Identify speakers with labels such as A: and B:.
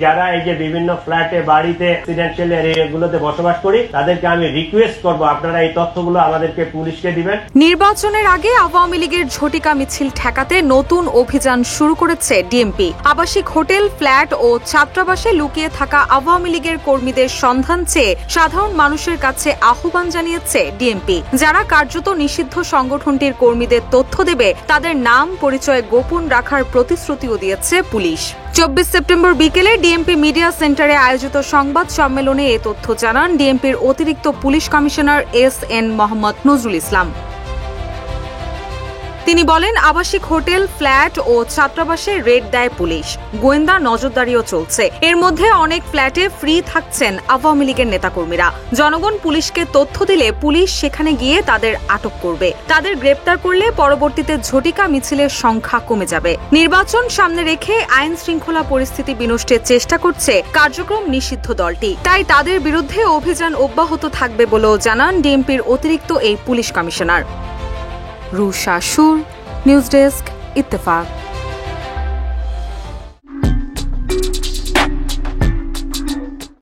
A: যারা এই যে বিভিন্ন ফ্ল্যাটে বাড়িতে রেসিডেন্সিয়াল এরিয়াগুলোতে বসবাস করি তাদেরকে আমি রিকোয়েস্ট করব আপনারা এই তথ্যগুলো আমাদেরকে পুলিশকে দিবেন।
B: নির্বাচনের আগে আওয়ামী লীগের ঝটিকা মিছিল ঠেকাতে নতুন অভিযান শুরু করেছে ডিএমপি। আবাসিক হোটেল, ফ্ল্যাট ও ছাত্রাবাসে লুকিয়ে থাকা আওয়ামী লীগের কর্মীদের সন্ধান চেয়ে সাধারণ মানুষের কাছে আহ্বান জানিয়েছে ডিএমপি। যারা কার্যত নিষিদ্ধ সংগঠনটির কর্মীদের তথ্য দেবে তাদের নাম পরিচয় গোপন রাখার প্রতিশ্রুতিও দিয়েছে পুলিশ। 24 সেপ্টেম্বর বিকেলে ডিএমপি মিডিয়া সেন্টারে আয়োজিত সংবাদ সম্মেলনে এ তথ্য জানান ডিএমপির অতিরিক্ত police commissioner S N. Mohammad Nazrul Islam. তিনি বলেন, আবাসিক হোটেল, ফ্ল্যাট ও ছাত্রাবাসে রেড দেয় পুলিশ। গোয়েন্দা নজরদারিও চলছে। এর মধ্যে অনেক ফ্ল্যাটে ফ্রি থাকছেন আওয়ামী লীগের নেতাকর্মীরা। জনগণ পুলিশকে তথ্য দিলে পুলিশ সেখানে গিয়ে তাদের আটক করবে। তাদের গ্রেপ্তার করলে পরবর্তীতে ঝটিকা মিছিলের সংখ্যা কমে যাবে। নির্বাচন সামনে রেখে আইন শৃঙ্খলা পরিস্থিতি বিনষ্টের চেষ্টা করছে কার্যক্রম নিষিদ্ধ দলটি। তাই তাদের বিরুদ্ধে অভিযান অব্যাহত থাকবে বলেও জানান ডিএমপির অতিরিক্ত এই পুলিশ কমিশনার। রুশা সুর, নিউজ ডেস্ক, ইত্তেফাক।